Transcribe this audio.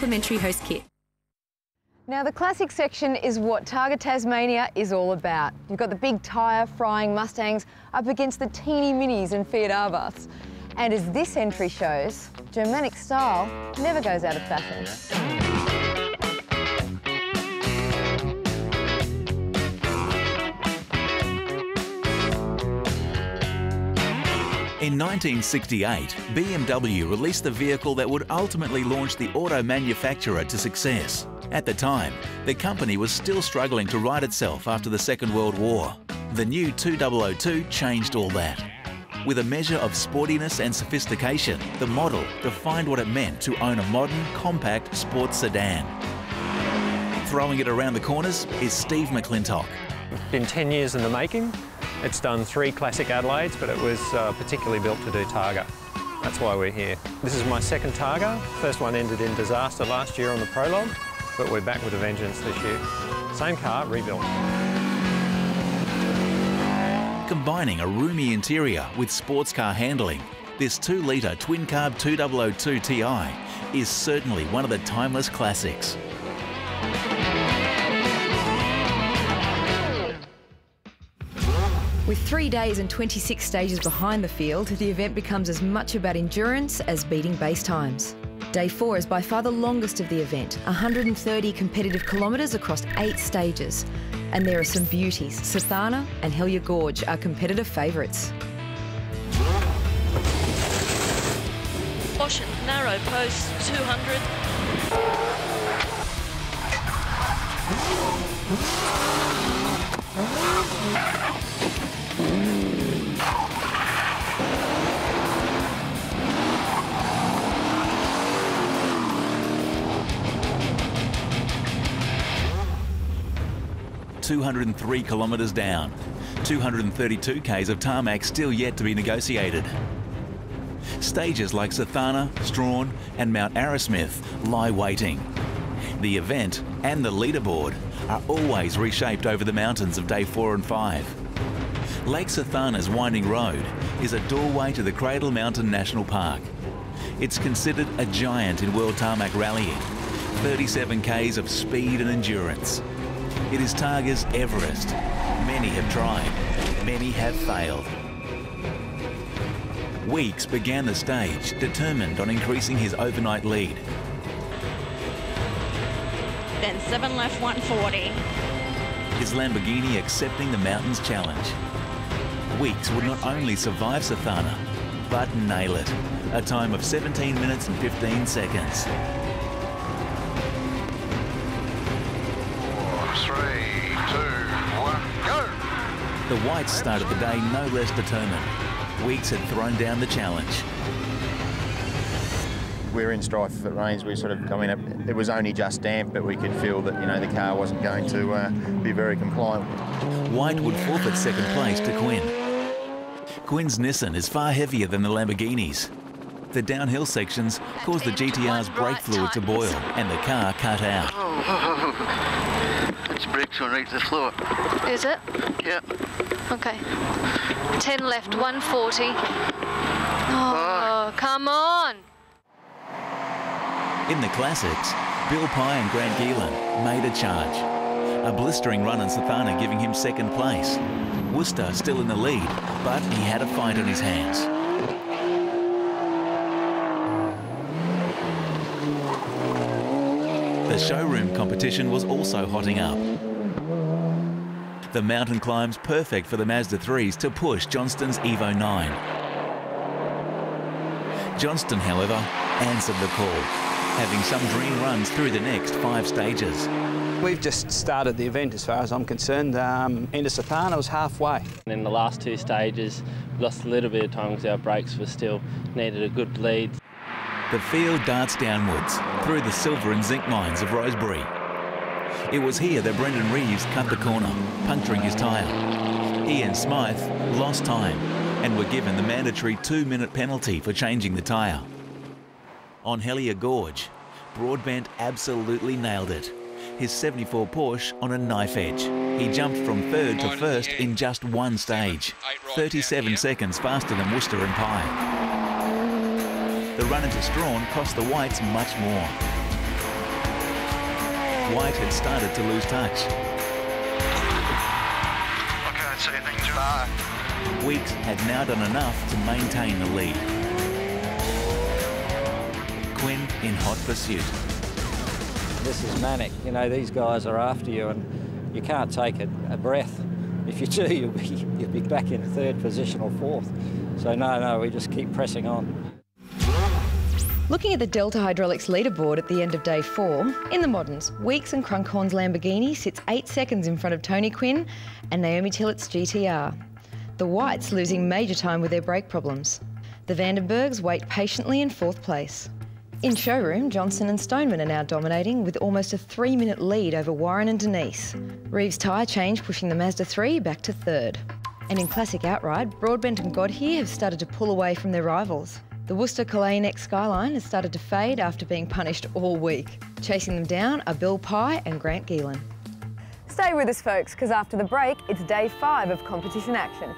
complimentary host kit. Now the classic section is what Targa Tasmania is all about. You've got the big tyre frying Mustangs up against the teeny minis and Fiat Abarths. And as this entry shows, Germanic style never goes out of fashion. In 1968, BMW released the vehicle that would ultimately launch the auto manufacturer to success. At the time, the company was still struggling to right itself after the Second World War. The new 2002 changed all that. With a measure of sportiness and sophistication, the model defined what it meant to own a modern, compact sports sedan. Throwing it around the corners is Steve McClintock. It's been 10 years in the making. It's done 3 classic Adelaides, but it was particularly built to do Targa. That's why we're here. This is my second Targa. First one ended in disaster last year on the prologue, but we're back with a vengeance this year. Same car, rebuilt. Combining a roomy interior with sports car handling, this 2-litre twin-carb 2002 Ti is certainly one of the timeless classics. With 3 days and 26 stages behind the field, the event becomes as much about endurance as beating base times. Day 4 is by far the longest of the event, 130 competitive kilometres across 8 stages. And there are some beauties. Sathana and Hellier Gorge are competitive favourites. Caution, narrow post, 200. 203 kilometres down, 232 k's of tarmac still yet to be negotiated. Stages like Sathana, Strawn and Mount Arrowsmith lie waiting. The event and the leaderboard are always reshaped over the mountains of day 4 and 5. Lake Sathana's winding road is a doorway to the Cradle Mountain National Park. It's considered a giant in world tarmac rallying, 37 k's of speed and endurance. It is Targa's Everest. Many have tried, many have failed. Weeks began the stage, determined on increasing his overnight lead. Then 7 left, 140. His Lamborghini accepting the mountain's challenge. Weeks would not only survive Sathana, but nail it. A time of 17 minutes and 15 seconds. 3, 2, 1, go! The Whites started the day no less determined. Weeks had thrown down the challenge. We're in strife if it rains. We sort of, I mean, it was only just damp, but we could feel that, you know, the car wasn't going to be very compliant. White would forfeit second place to Quinn. Quinn's Nissan is far heavier than the Lamborghini's. The downhill sections caused the GTR's brake fluid to boil and the car cut out. Its brakes went right to the floor. Is it? Yeah. Okay. 10 left, 140. Oh, come on! In the classics, Bill Pye and Grant Geelan made a charge. A blistering run on Sathana giving him second place. Worcester still in the lead, but he had a fight on his hands. The showroom competition was also hotting up. The mountain climb's perfect for the Mazda 3s to push Johnston's Evo 9. Johnston, however, answered the call, having some dream runs through the next 5 stages. We've just started the event as far as I'm concerned. Into Sathana was halfway. In the last 2 stages, we lost a little bit of time because our brakes were still needed a good bleed. The field darts downwards through the silver and zinc mines of Rosebery. It was here that Brendan Reeves cut the corner, puncturing his tyre. Ian Smythe lost time and were given the mandatory 2-minute penalty for changing the tyre. On Hellier Gorge, Broadbent absolutely nailed it. His 74 Porsche on a knife edge. He jumped from 3rd to 1st in just 1 stage, 37 seconds faster than Worcester and Pye. The run into Strawn cost the Whites much more. White had started to lose touch. I can't see anything, John. Weeks had now done enough to maintain the lead. Quinn in hot pursuit. This is manic. You know, these guys are after you and you can't take a breath. If you do, you'll be back in third position or fourth. So no, we just keep pressing on. Looking at the Delta Hydraulics leaderboard at the end of day 4, in the moderns, Weeks and Crunkhorn's Lamborghini sits 8 seconds in front of Tony Quinn and Naomi Tillett's GTR. The Whites losing major time with their brake problems. The Vandenbergs wait patiently in 4th place. In showroom, Johnson and Stoneman are now dominating with almost a 3-minute lead over Warren and Denise. Reeves' tyre change pushing the Mazda 3 back to 3rd. And in classic outright, Broadbent and Godhere have started to pull away from their rivals. The Worcester Calais Next Skyline has started to fade after being punished all week. Chasing them down are Bill Pye and Grant Geelan. Stay with us, folks, because after the break, it's day 5 of competition action.